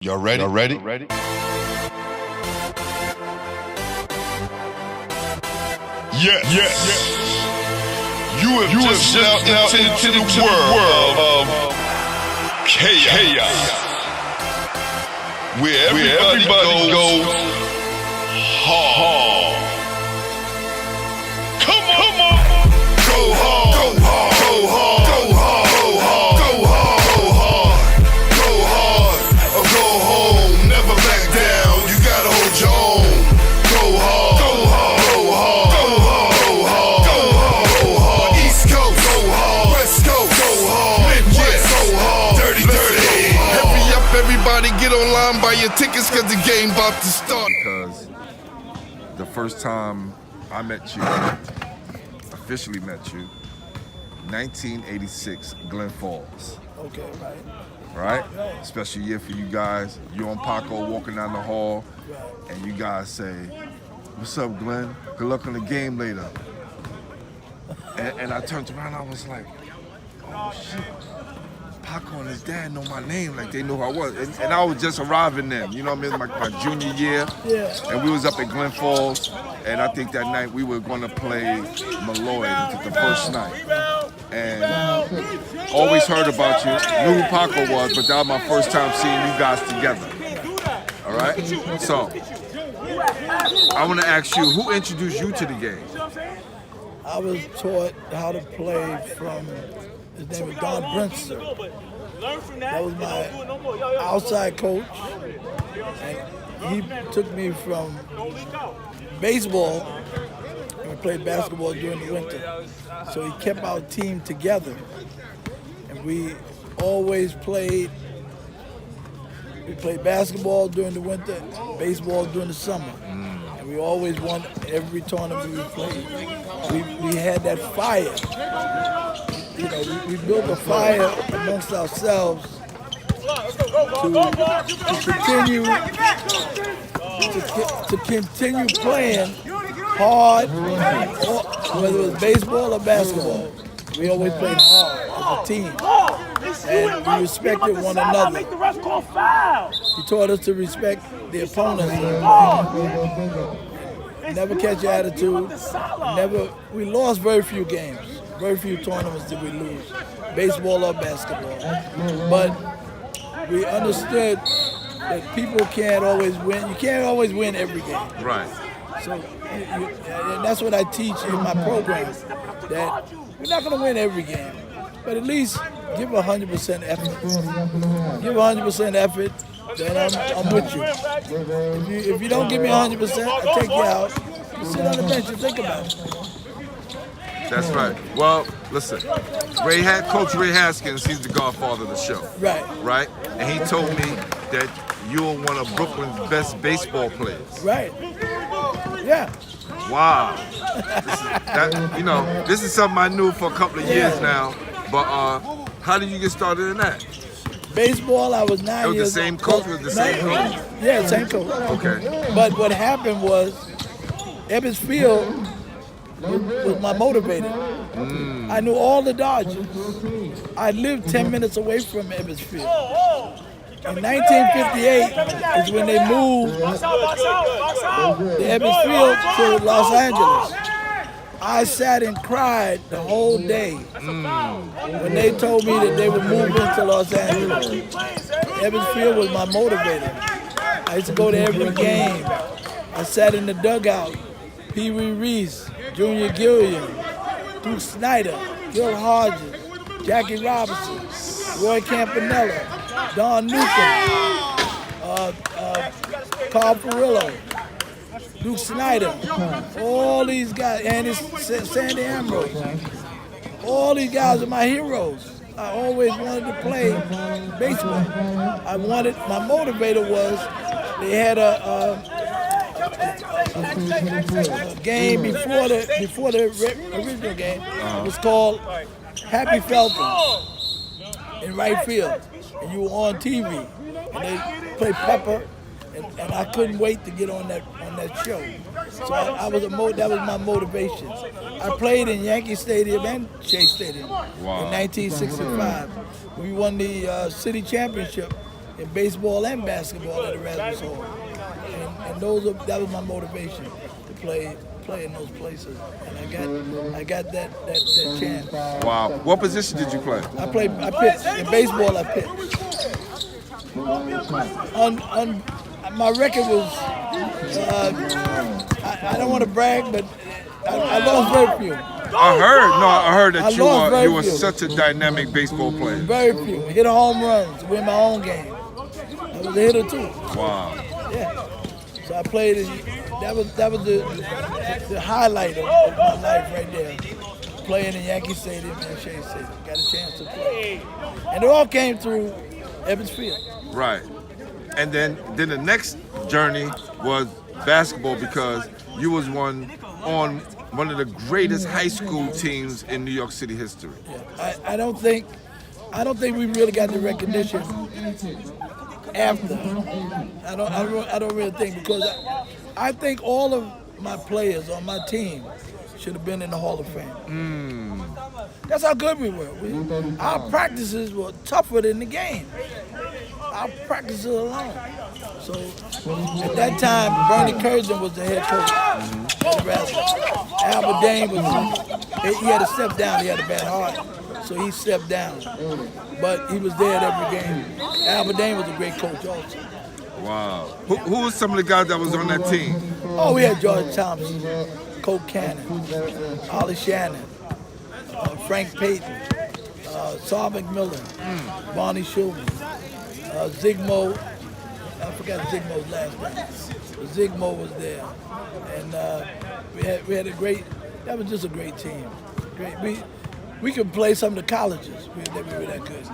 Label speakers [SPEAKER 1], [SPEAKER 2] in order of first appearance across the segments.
[SPEAKER 1] Y'all ready? Y'all ready? Yes. You have just stepped out into the world of chaos. Where everybody goes hard. Come on. Go hard. Go hard. Go hard. Go hard. Go hard. Go hard. Go hard. Or go home. Never back down. You gotta hold your own. Go hard. Go hard. Go hard. Go hard. Go hard. Go hard. East Coast. Go hard. West Coast. Go hard. Midwest. Go hard. Dirty. Hurry up, everybody, get online, buy your tickets, cause the game about to start.
[SPEAKER 2] Because the first time I met you, officially met you, 1986, Glen Falls.
[SPEAKER 3] Okay,
[SPEAKER 2] Right? Special year for you guys. You and Paco walking down the hall, and you guys say, "What's up, Glenn? Good luck on the game later." And I turned around, I was like, oh shit. Paco and his dad know my name, like they knew who I was. And I was just arriving then, you know what I mean? My junior year.
[SPEAKER 3] Yeah.
[SPEAKER 2] And we was up at Glen Falls, and I think that night we were gonna play Malloy the first night. And always heard about you, knew who Paco was, but that was my first time seeing you guys together. All right? So, I wanna ask you, who introduced you to the game?
[SPEAKER 3] I was taught how to play from, his name was Don Brinster. That was my outside coach. And he took me from baseball, and we played basketball during the winter. So he kept our team together. And we always played, we played basketball during the winter, baseball during the summer. And we always won every tournament we played. We had that fire. You know, we built a fire amongst ourselves to continue playing hard, whether it was baseball or basketball. We always played hard as a team, and we respected one another. He taught us to respect the opponents. Never catch your attitude. We lost very few games. Very few tournaments did we lose, baseball or basketball. But we understood that people can't always win. You can't always win every game.
[SPEAKER 2] Right.
[SPEAKER 3] So and that's what I teach in my program, that we're not going to win every game, but at least give 100% effort. Give 100% effort, then I'm with you. If you don't give me 100%, I'll take you out. You sit on the bench and think about it.
[SPEAKER 2] That's right. Well, listen, Coach Ray Haskins, he's the godfather of the show.
[SPEAKER 3] Right.
[SPEAKER 2] And he told me that you're one of Brooklyn's best baseball players.
[SPEAKER 3] Right. Yeah.
[SPEAKER 2] Wow. This is something I knew for a couple of years now. But how did you get started in that?
[SPEAKER 3] Baseball, I was 9 years old.
[SPEAKER 2] It was the same coach? Was the same coach?
[SPEAKER 3] Yeah, same coach.
[SPEAKER 2] Okay.
[SPEAKER 3] But what happened was, Ebbets Field was my motivator. I knew all the Dodgers. I lived 10 minutes away from Ebbets Field. In 1958 is when they moved the Ebbets Field to Los Angeles. I sat and cried the whole day when they told me that they were moving to Los Angeles. Ebbets Field was my motivator. I used to go to every game. I sat in the dugout. Pee Wee Reese, Junior Gilliam, Duke Snyder, Gil Hodges, Jackie Robinson, Roy Campanella, Don Newcomb, Carl Perillo, Duke Snyder, all these guys, and Sandy Ambrose. All these guys are my heroes. I always wanted to play baseball. My motivator was, they had a game before the original game. It was called Happy Felton in right field, and you were on TV, and they played Pepper, and I couldn't wait to get on that show. So that was my motivation. I played in Yankee Stadium and Shea Stadium in 1965. We won the city championship in baseball and basketball at Erasmus Hall. And that was my motivation to play in those places. And I got that chance.
[SPEAKER 2] Wow. What position did you play?
[SPEAKER 3] I pitched. In baseball, I pitched. My record was, I don't want to brag, but I lost very few.
[SPEAKER 2] I heard that you were
[SPEAKER 3] few.
[SPEAKER 2] such a dynamic baseball player.
[SPEAKER 3] Very few. Hit a home runs, win my own game. I was a hitter too.
[SPEAKER 2] Wow.
[SPEAKER 3] Yeah. So I played that was the highlight of my life right there. Playing in Yankee Stadium and Shea Stadium. Got a chance to play. And it all came through Ebbets Field.
[SPEAKER 2] Right. And then the next journey was basketball because you was on one of the greatest high school teams in New York City history.
[SPEAKER 3] Yeah. I don't think we really got the recognition after. I don't really think, because I think all of my players on my team should have been in the Hall of Fame. That's how good we were. Our practices were tougher than the game. Our practices alone. So at that time, Bernie Curzon was the head coach at Erasmus. He had to step down. He had a bad heart, so he stepped down. But he was there at every game. Albert was a great coach also.
[SPEAKER 2] Wow. Who was some of the guys that was on that team?
[SPEAKER 3] Oh, we had George Thompson, Colt Cannon, Ollie Shannon, Frank Payton, Saul McMillan, Barney Schulman, Zigmo. I forgot Zigmo's last name. But Zigmo was there, and we had a great. That was just a great team. Great. We could play some of the colleges. We were that good.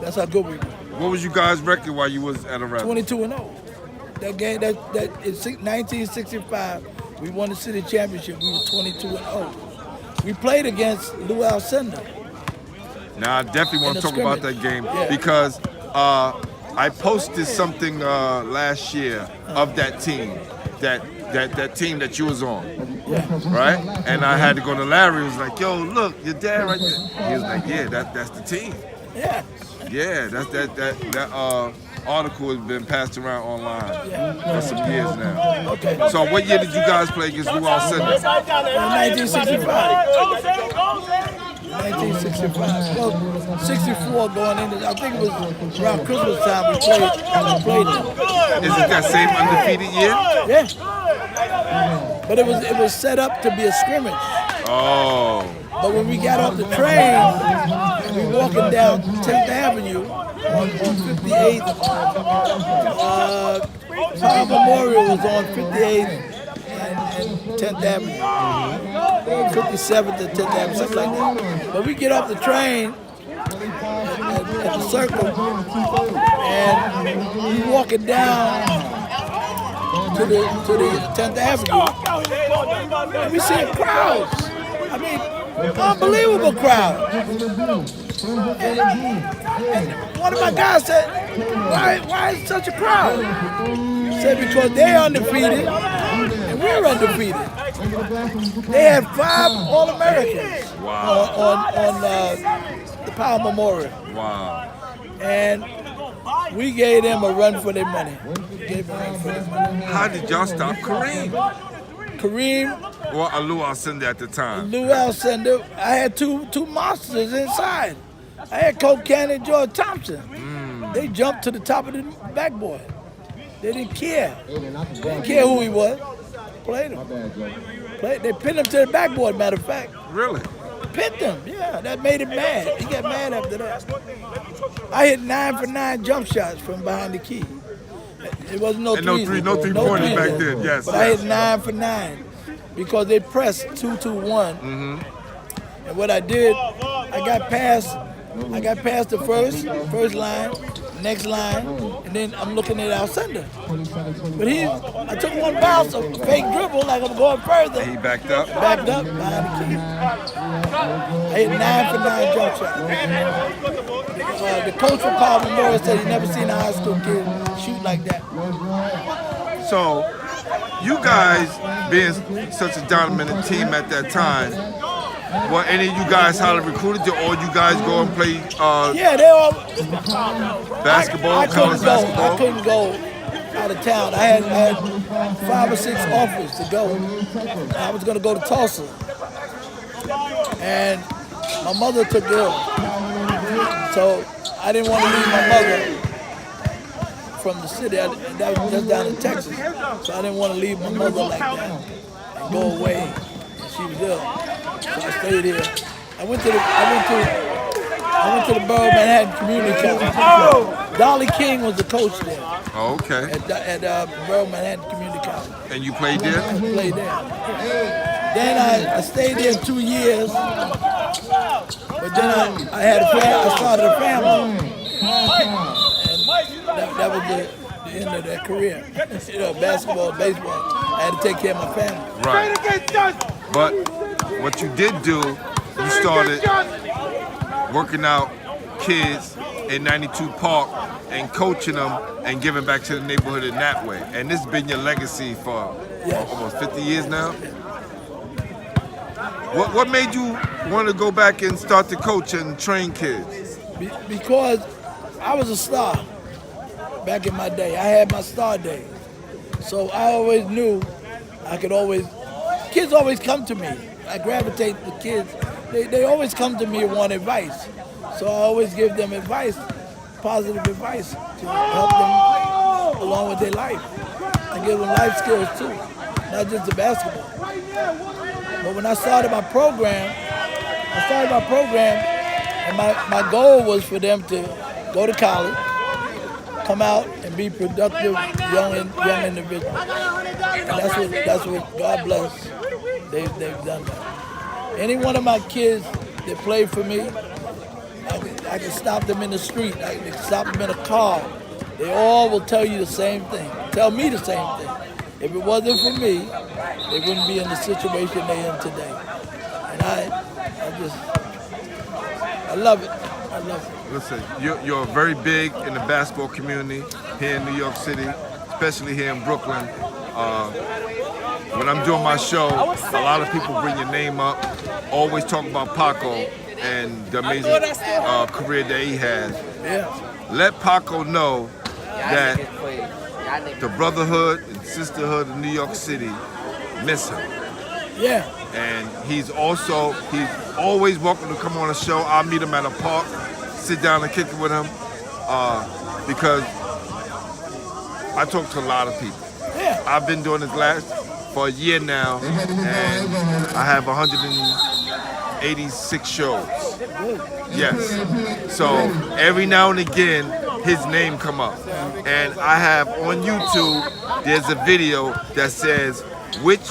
[SPEAKER 3] That's how good we were.
[SPEAKER 2] What was you guys' record while you was at Erasmus?
[SPEAKER 3] 22-0. That game, that in 1965, we won the city championship. We were 22-0. We played against Lou Alcindor.
[SPEAKER 2] Now I definitely want to talk about that game because I posted something last year of that team, that team that you was on, right? And I had to go to Larry. He was like, "Yo, look, your dad right there." He was like, "Yeah, that's the team."
[SPEAKER 3] Yeah.
[SPEAKER 2] Yeah, that article has been passed around online for some years now.
[SPEAKER 3] Okay.
[SPEAKER 2] So what year did you guys play against Lou Alcindor?
[SPEAKER 3] In 1965. 1965. Well, 64 going into, I think it was around Christmas time we played them.
[SPEAKER 2] Is it that same undefeated year?
[SPEAKER 3] Yeah. But it was set up to be a scrimmage.
[SPEAKER 2] Oh.
[SPEAKER 3] But when we got off the train, we were walking down 10th Avenue on 58th. Power Memorial was on 58th and 10th Avenue. 57th and 10th Avenue, something like that. But we get off the train at the circle, and we walking down to the 10th Avenue, and we see crowds. I mean, unbelievable crowd. And one of my guys said, why is such a crowd? He said, because they're undefeated and we're undefeated. They had 5 All-Americans on the Power Memorial.
[SPEAKER 2] Wow.
[SPEAKER 3] And we gave them a run for their money.
[SPEAKER 2] How did y'all stop Kareem?
[SPEAKER 3] Kareem.
[SPEAKER 2] Or Lou Alcindor at the time?
[SPEAKER 3] Lou Alcindor. I had two monsters inside. I had Colt Cannon and George Thompson. They jumped to the top of the backboard. They didn't care. They didn't care who he was. Played him. They pinned him to the backboard, matter of fact.
[SPEAKER 2] Really?
[SPEAKER 3] Pinned him, yeah. That made him mad. He got mad after that. I hit 9 for 9 jump shots from behind the key. It wasn't no
[SPEAKER 2] three-pointers back then, yes.
[SPEAKER 3] But I hit 9 for 9 because they pressed 2-2-1. And what I did, I got past the first line, next line, and then I'm looking at Alcindor. But I took one bounce, a fake dribble, like I'm going further.
[SPEAKER 2] He backed up?
[SPEAKER 3] Backed up behind the key. I hit 9 for 9 jump shots. The coach from Power Memorial said he never seen a high school kid shoot like that.
[SPEAKER 2] So, you guys being such a dominant team at that time, Were any of you guys highly recruited, or you guys go and play
[SPEAKER 3] Yeah, they all.
[SPEAKER 2] basketball,
[SPEAKER 3] I
[SPEAKER 2] college
[SPEAKER 3] couldn't go.
[SPEAKER 2] basketball?
[SPEAKER 3] I couldn't go out of town. I had 5 or 6 offers to go. I was going to go to Tulsa, and my mother took ill, so I didn't want to leave my mother from the city. That was just down in Texas, so I didn't want to leave my mother like that and go away. And she was ill, so I stayed here. I went to the Borough Manhattan Community College. Dolly King was the coach there
[SPEAKER 2] Oh, okay.
[SPEAKER 3] at Borough Manhattan Community College.
[SPEAKER 2] And you played there?
[SPEAKER 3] I played there. Then I stayed there 2 years, but then I had a family. I started a family, and that was the end of that career. You know, basketball, baseball. I had to take care of my family.
[SPEAKER 2] Right. But what you did do, you started working out kids in 92 Park and coaching them and giving back to the neighborhood in that way. And this has been your legacy for almost 50 years now? What made you want to go back and start to coach and train kids?
[SPEAKER 3] Because I was a star back in my day. I had my star days. So I always knew I could always, kids always come to me. I gravitate to kids. They always come to me and want advice. So I always give them advice, positive advice to help them along with their life. I give them life skills too, not just the basketball. But when I started my program, and my goal was for them to go to college, come out and be productive young individuals. And that's what God bless. They've done that. Any one of my kids that played for me, I can stop them in the street. I can stop them in a car. They all will tell you the same thing. Tell me the same thing. If it wasn't for me, they wouldn't be in the situation they're in today. And I love it. I love it.
[SPEAKER 2] Listen, you're very big in the basketball community here in New York City, especially here in Brooklyn. When I'm doing my show, a lot of people bring your name up, always talk about Paco and the amazing career that he has.
[SPEAKER 3] Yeah.
[SPEAKER 2] Let Paco know that the brotherhood and sisterhood of New York City miss him.
[SPEAKER 3] Yeah.
[SPEAKER 2] And he's always welcome to come on the show. I'll meet him at a park, sit down and kick it with him, because I talk to a lot of people.
[SPEAKER 3] Yeah.
[SPEAKER 2] I've been doing this for a year now, and I have 186 shows. Yes. So every now and again, his name come up. And I have on YouTube, there's a video that says, which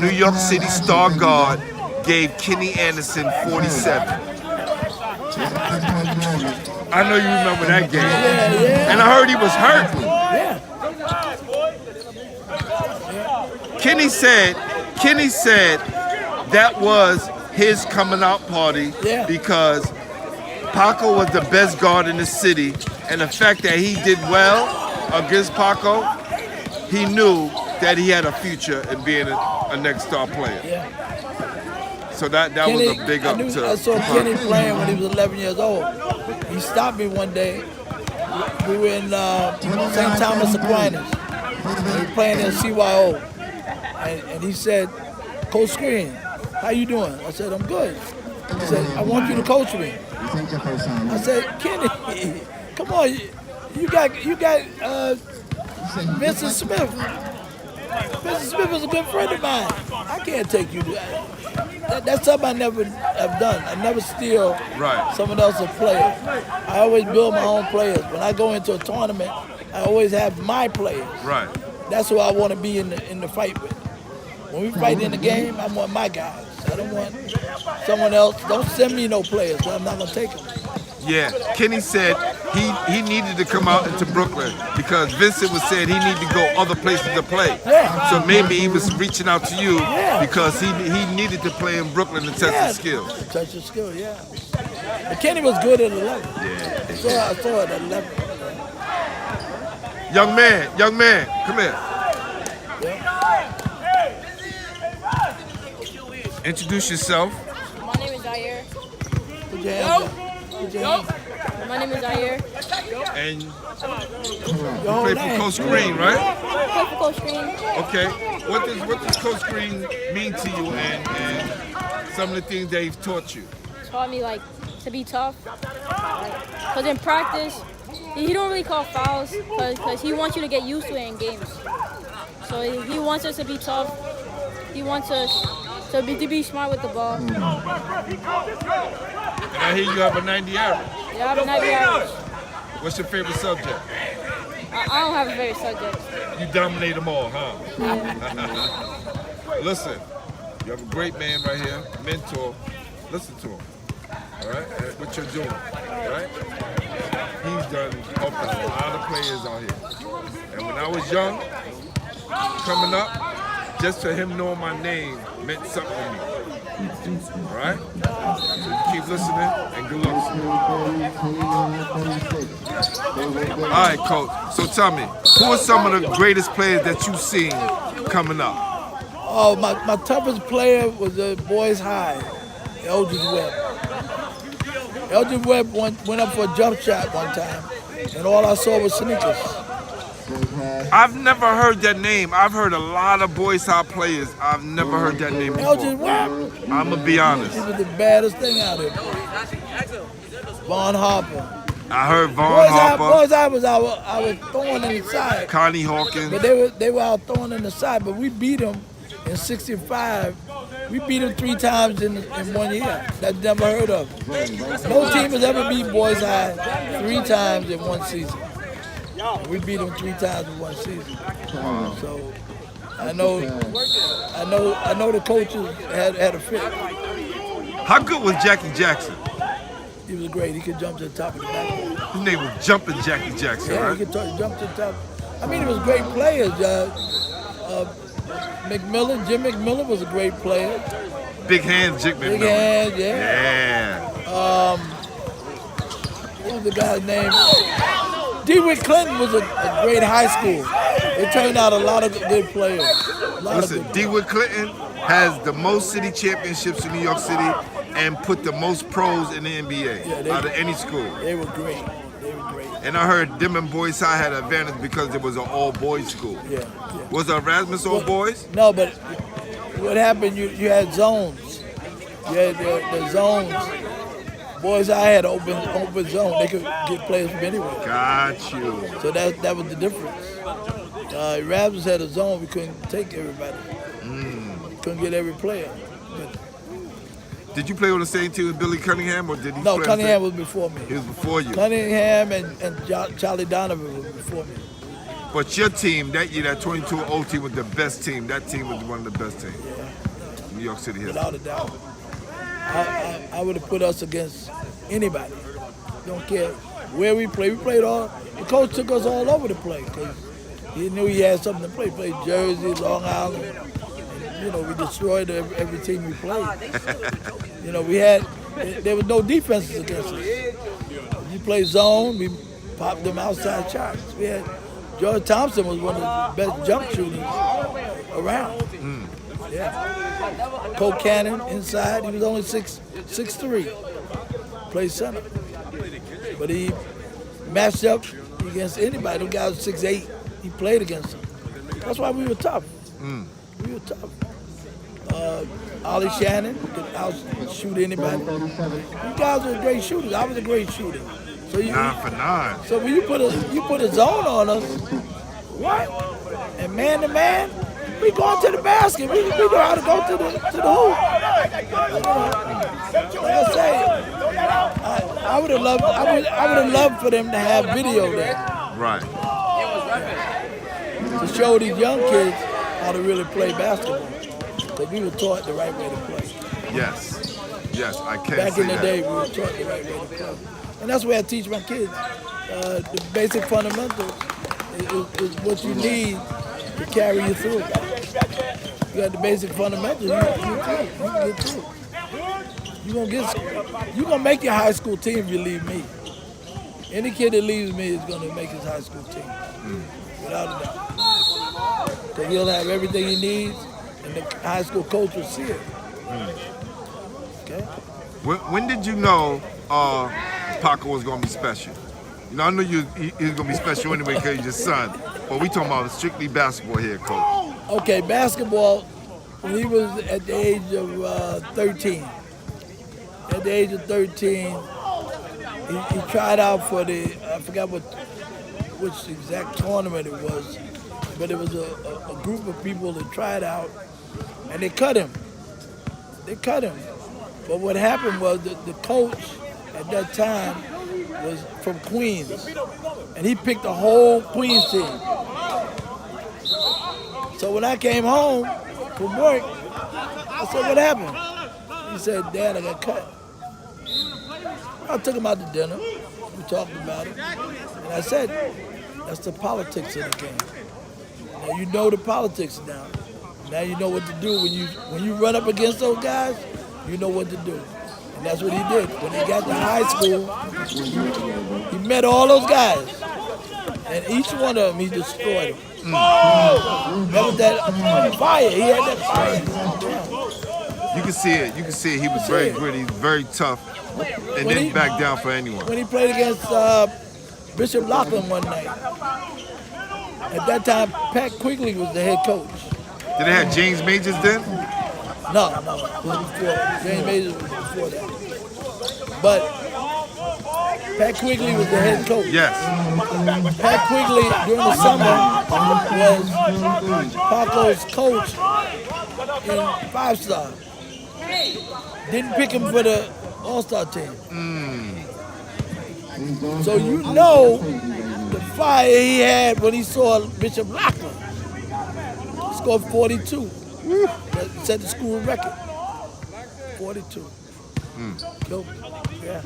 [SPEAKER 2] New York City star guard gave Kenny Anderson 47? I know you remember that game.
[SPEAKER 3] Yeah.
[SPEAKER 2] And I heard he was hurt.
[SPEAKER 3] Yeah.
[SPEAKER 2] Kenny said that was his coming out party because Paco was the best guard in the city, and the fact that he did well against Paco, he knew that he had a future in being a next star player.
[SPEAKER 3] Yeah.
[SPEAKER 2] So that
[SPEAKER 3] Kenny,
[SPEAKER 2] was a big up to
[SPEAKER 3] I saw Kenny playing when he was 11 years old. He stopped me one day. We were in St. Thomas Aquinas. We were playing in CYO. And he said, Coach Screen, how you doing? I said, I'm good. He said, I want you to coach me. I said, Kenny, come on, you got Vincent Smith. Vincent Smith is a good friend of mine. I can't take you to that. That's something I never have done. I never steal someone else's players. I always build my own players. When I go into a tournament, I always have my players.
[SPEAKER 2] Right.
[SPEAKER 3] That's who I want to be in the fight with. When we fight in the game, I want my guys. I don't want someone else. Don't send me no players, so I'm not going to take them.
[SPEAKER 2] Yeah, Kenny said he needed to come out into Brooklyn because Vincent was saying he needed to go other places to play.
[SPEAKER 3] Yeah.
[SPEAKER 2] So maybe he was reaching out to you because he needed to play in Brooklyn to test his skills.
[SPEAKER 3] Test his skills, yeah. But Kenny was good at 11.
[SPEAKER 2] Yeah.
[SPEAKER 3] I saw it at 11.
[SPEAKER 2] Young man, come here. Introduce yourself
[SPEAKER 3] Put your hands up. Put your hands up.
[SPEAKER 4] My name is Ayer.
[SPEAKER 2] And you
[SPEAKER 3] Your whole
[SPEAKER 2] play for
[SPEAKER 3] name.
[SPEAKER 2] Coach Green, right?
[SPEAKER 4] I play for Coach Green.
[SPEAKER 2] Okay. What does Coach Green mean to you, and some of the things that he's taught you?
[SPEAKER 4] Taught me like to be tough. Cause in practice, he don't really call fouls because he wants you to get used to it in games. So he wants us to be tough. He wants us to be smart with the ball.
[SPEAKER 2] And I hear you have a 90 average.
[SPEAKER 4] Yeah, I have a 90 average.
[SPEAKER 2] What's your favorite subject?
[SPEAKER 4] I don't have a favorite subject.
[SPEAKER 2] You dominate them all, huh?
[SPEAKER 4] Yeah.
[SPEAKER 2] Listen, you have a great man right here, mentor. Listen to him, all right? And what you're doing, all right? He's done helped a lot of players out here. And when I was young, coming up, just for him knowing my name meant something to me. All right? So you keep listening and good luck. All right, Coach. So tell me, who are some of the greatest players that you've seen coming up?
[SPEAKER 3] Oh, my toughest player was the boys high, Eldridge Webb. Eldridge Webb went up for a jump shot one time, and all I saw was sneakers.
[SPEAKER 2] I've never heard that name. I've heard a lot of Boys High players. I've never heard that name
[SPEAKER 3] Eldridge
[SPEAKER 2] before.
[SPEAKER 3] Webb,
[SPEAKER 2] I'm going to be honest.
[SPEAKER 3] he was the baddest thing out there. Von Harper.
[SPEAKER 2] I heard Von Harper,
[SPEAKER 3] Boys High was our thorn in the side.
[SPEAKER 2] Connie Hawkins.
[SPEAKER 3] But they were our thorn in the side, but we beat them in '65. We beat them 3 times in 1 year. That's never heard of. No team has ever beat Boys High 3 times in 1 season. We beat them 3 times in 1 season. So I know the coaches had a fit.
[SPEAKER 2] How good was Jackie Jackson?
[SPEAKER 3] He was great. He could jump to the top of the backboard.
[SPEAKER 2] His name was Jumping Jackie Jackson,
[SPEAKER 3] Yeah,
[SPEAKER 2] right?
[SPEAKER 3] he could jump to the top. I mean, he was great players. McMillan, Jim McMillan was a great player.
[SPEAKER 2] Big hands, Jake
[SPEAKER 3] Big
[SPEAKER 2] McMillan.
[SPEAKER 3] hands, yeah.
[SPEAKER 2] Yeah.
[SPEAKER 3] What was the guy's name? DeWitt Clinton was a great high school. They turned out a lot of good players.
[SPEAKER 2] Listen, DeWitt Clinton has the most city championships in New York City and put the most pros in the NBA out of any school.
[SPEAKER 3] They were great. They were great.
[SPEAKER 2] And I heard them and Boys High had an advantage because it was an all-boys school.
[SPEAKER 3] Yeah.
[SPEAKER 2] Was Erasmus all boys?
[SPEAKER 3] No, but what happened, you had zones. You had the zones. Boys High had open zone. They could get players from anywhere.
[SPEAKER 2] Got you.
[SPEAKER 3] So that was the difference. Erasmus had a zone. We couldn't take everybody. Couldn't get every player.
[SPEAKER 2] Did you play on the same team with Billy Cunningham, or did he
[SPEAKER 3] No,
[SPEAKER 2] play
[SPEAKER 3] Cunningham was before me.
[SPEAKER 2] He was before you.
[SPEAKER 3] Cunningham and Charlie Donovan was before me.
[SPEAKER 2] But your team that year, that 22-0 team was the best team. That team was one of the best teams. New York City history.
[SPEAKER 3] Without a doubt. I would have put us against anybody. Don't care where we played. We played all. The coach took us all over the place because he knew he had something to play. Played Jersey, Long Island. And, we destroyed every team we played. There was no defenses against us. You play zone, we popped them outside shots. We had George Thompson was one of the best jump shooters around. Yeah. Cole Cannon inside, he was only 6'3". Played center. But he matched up against anybody. Those guys were 6'8". He played against them. That's why we were tough. We were tough. Ollie Shannon could outshoot anybody. You guys were great shooters. I was a great shooter. So
[SPEAKER 2] 9 for 9.
[SPEAKER 3] So when you put a zone on us, what? And man to man, we going to the basket. We know how to go to the hoop. Like I say, I would have loved for them to have video there.
[SPEAKER 2] Right.
[SPEAKER 3] To show these young kids how to really play basketball. Because we were taught the right way to play.
[SPEAKER 2] Yes, I can't
[SPEAKER 3] Back
[SPEAKER 2] say
[SPEAKER 3] in the
[SPEAKER 2] that.
[SPEAKER 3] day, we were taught the right way to play. And that's where I teach my kids. The basic fundamentals is what you need to carry you through. You got the basic fundamentals, you can get through. You're gonna make your high school team if you leave me. Any kid that leaves me is gonna make his high school team. Without a doubt. Because he'll have everything he needs, and the high school coach will see it. Okay?
[SPEAKER 2] When did you know Paco was gonna be special? You know, I knew he was gonna be special anyway because he's your son. But we talking about strictly basketball here, Coach.
[SPEAKER 3] Okay, basketball. When he was at the age of 13. At the age of 13, he tried out for I forgot which exact tournament it was, but it was a group of people that tried out, and they cut him. But what happened was that the coach at that time was from Queens, and he picked the whole Queens team. So when I came home from work, I said, "What happened?" He said, "Dad, I got cut." I took him out to dinner. We talked about it. And I said, that's the politics of the game. Now you know the politics now. Now you know what to do. When you run up against those guys, you know what to do. And that's what he did. When he got to high school, he met all those guys. And each one of them, he destroyed them. Remember that fire? He had that fire.
[SPEAKER 2] You can see it. He was very gritty, very tough, and didn't back down for anyone.
[SPEAKER 3] When he played against Bishop Lachlan one night, at that time, Pat Quigley was the head coach.
[SPEAKER 2] Did they have James Majors then?
[SPEAKER 3] No, it was before. James Majors was before that. But Pat Quigley was the head coach.
[SPEAKER 2] Yes.
[SPEAKER 3] Pat Quigley, during the summer, was Paco's coach in 5-star. Didn't pick him for the All-Star team. So you know the fire he had when he saw Bishop Lachlan. Scored 42. That set the school record. 42. So, yeah.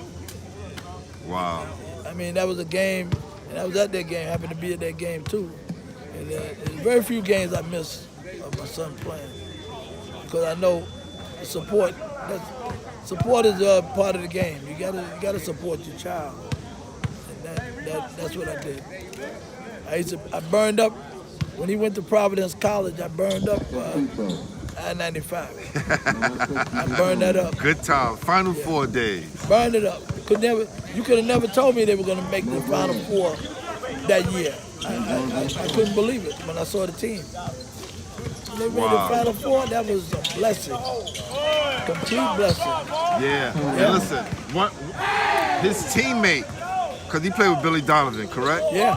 [SPEAKER 2] Wow.
[SPEAKER 3] I mean, that was a game, and I was at that game, happened to be at that game too. And there's very few games I miss of my son playing. Because I know the support is part of the game. You gotta support your child. And that's what I did. I burned up, when he went to Providence College, I burned up I-95. I burned that up.
[SPEAKER 2] Good time. Final 4 days.
[SPEAKER 3] Burned it up. You could have never told me they were going to make the Final Four that year. I couldn't believe it when I saw the team. When they made the Final Four, that was a blessing. Complete blessing.
[SPEAKER 2] Yeah. And listen, his teammate, because he played with Billy Donovan, correct?
[SPEAKER 3] Yeah.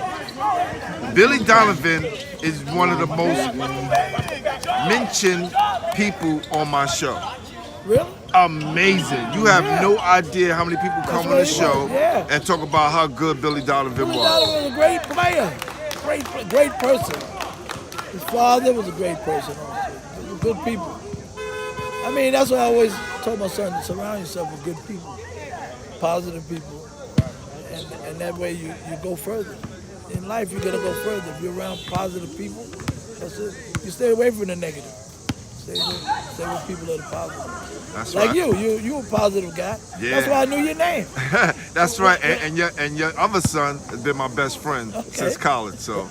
[SPEAKER 2] Billy Donovan is one of the most mentioned people on my show.
[SPEAKER 3] Really?
[SPEAKER 2] Amazing. You have no idea how many people come on the show
[SPEAKER 3] Yeah.
[SPEAKER 2] and talk about how good Billy Donovan
[SPEAKER 3] Billy
[SPEAKER 2] was.
[SPEAKER 3] Donovan was a great player. Great person. His father was a great person also. They were good people. I mean, that's what I always told my son, to surround yourself with good people, positive people. And that way you go further. In life, you're going to go further. If you're around positive people, that's it. You stay away from the negative. Stay with people that are positive.
[SPEAKER 2] That's
[SPEAKER 3] like
[SPEAKER 2] right.
[SPEAKER 3] you a positive guy.
[SPEAKER 2] Yeah.
[SPEAKER 3] That's why I knew your name.
[SPEAKER 2] That's right. And your other son has been my best friend since college. So,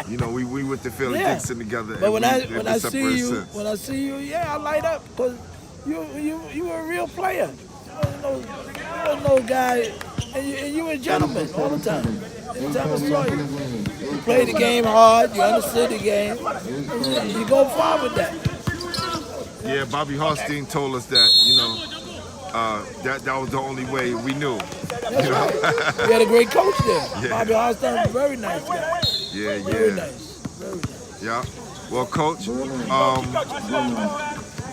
[SPEAKER 2] you know, we went to Philly Dixon together.
[SPEAKER 3] But when I
[SPEAKER 2] separated
[SPEAKER 3] see you, yeah, I light up because you were a real player. You wasn't no guy, and you were a gentleman all the time. Every time I saw you, you played the game hard. You understood the game. You go far with that.
[SPEAKER 2] Yeah, Bobby Harstein told us that, you know, that was the only way we knew.
[SPEAKER 3] That's right. We had a great coach there.
[SPEAKER 2] Yeah.
[SPEAKER 3] Bobby Harstein was a very nice guy.
[SPEAKER 2] Yeah,
[SPEAKER 3] Very nice. Very nice.
[SPEAKER 2] Yeah. Well, Coach,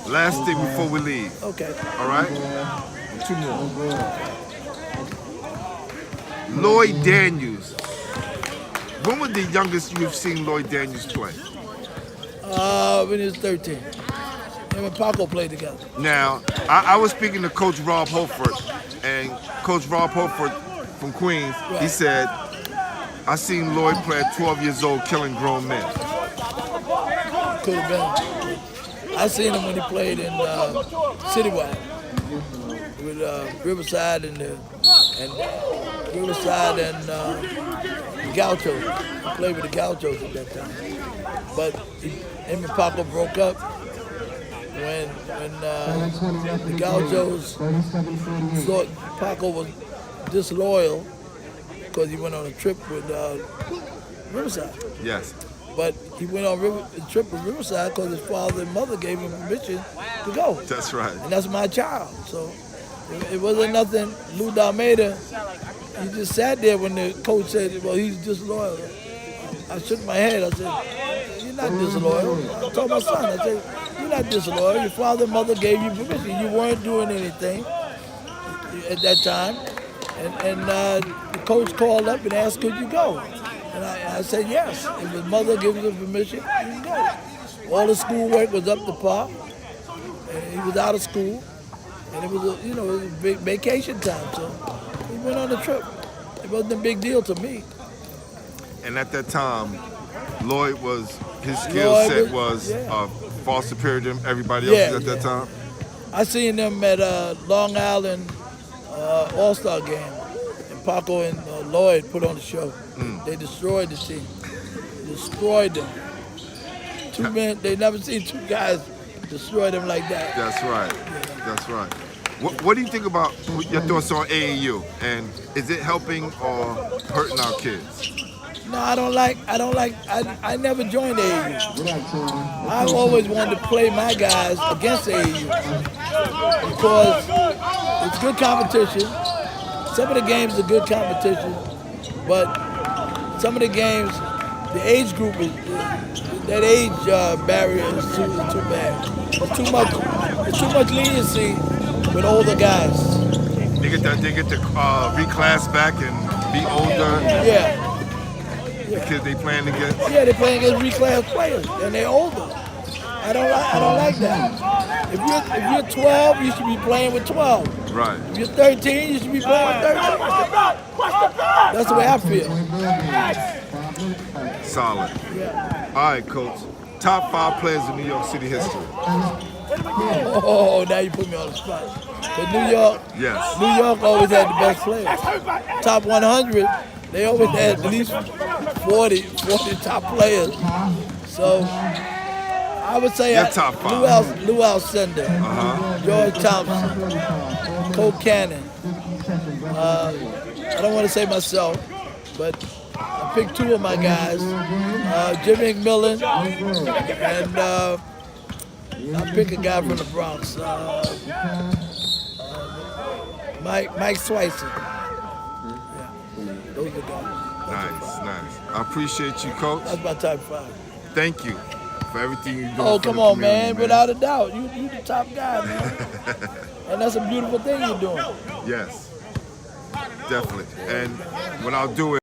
[SPEAKER 2] last thing before we leave.
[SPEAKER 3] Okay.
[SPEAKER 2] All right? 2 more. Lloyd Daniels. When was the youngest you've seen Lloyd Daniels play?
[SPEAKER 3] When he was 13. Him and Paco played together.
[SPEAKER 2] Now, I was speaking to Coach Rob Holford, and Coach Rob Holford from Queens, he said, I seen Lloyd play at 12 years old killing grown men.
[SPEAKER 3] Could have been. I seen him when he played in Citywide with Riverside and Gauchos. He played with the Gauchos at that time. But him and Paco broke up. when the Gauchos thought Paco was disloyal because he went on a trip with Riverside.
[SPEAKER 2] Yes.
[SPEAKER 3] But he went on a trip with Riverside because his father and mother gave him permission to go.
[SPEAKER 2] That's right.
[SPEAKER 3] And that's my child. So it wasn't nothing. Lou Dalmeda, he just sat there when the coach said, well, he's disloyal. I shook my head. I said, you're not disloyal. I told my son, I said, you're not disloyal. Your father and mother gave you permission. You weren't doing anything at that time. And the coach called up and asked, could you go? And I said, yes. If his mother gives him permission, he can go. All the schoolwork was up to par. And he was out of school. And it was it was a big vacation time. So he went on the trip. It wasn't a big deal to me.
[SPEAKER 2] And at that time, Lloyd his skill set was far superior to everybody else at that time.
[SPEAKER 3] I seen them at Long Island All-Star game. And Paco and Lloyd put on the show. They destroyed the team. Destroyed them. Two men, they never seen two guys destroy them like that.
[SPEAKER 2] That's right. That's right. What do you think about your thoughts on AAU? And is it helping or hurting our kids?
[SPEAKER 3] No, I never joined AAU. I always wanted to play my guys against AAU because it's good competition. Some of the games are good competition, but some of the games, the age group that age barrier is too bad. It's too much leniency with older guys.
[SPEAKER 2] They get to reclass back and be older.
[SPEAKER 3] Yeah.
[SPEAKER 2] The kids they playing against.
[SPEAKER 3] Yeah, they're playing against reclass players, and they're older. I don't like that. If you're 12, you should be playing with 12.
[SPEAKER 2] Right.
[SPEAKER 3] If you're 13, you should be playing with 13. That's the way I feel.
[SPEAKER 2] Solid.
[SPEAKER 3] Yeah.
[SPEAKER 2] All right, Coach. Top 5 players in New York City history.
[SPEAKER 3] Oh, now you put me on the spot. But New York,
[SPEAKER 2] Yes.
[SPEAKER 3] New York always had the best players. Top 100, they always had at least 40 top players. So I would say
[SPEAKER 2] top 5.
[SPEAKER 3] Lou Alcindor, George Thompson, Cole Cannon. I don't want to say myself, but I picked 2 of my guys, Jim McMillan, and I picked a guy from the Bronx, Mike Swicer. Yeah, those are the guys.
[SPEAKER 2] Nice. I appreciate you, Coach.
[SPEAKER 3] That's my top 5.
[SPEAKER 2] Thank you for everything you do.
[SPEAKER 3] Oh, come on, man. Without a doubt. You the top guy, man. And that's a beautiful thing you're doing.
[SPEAKER 2] Yes, definitely. And what I'll do is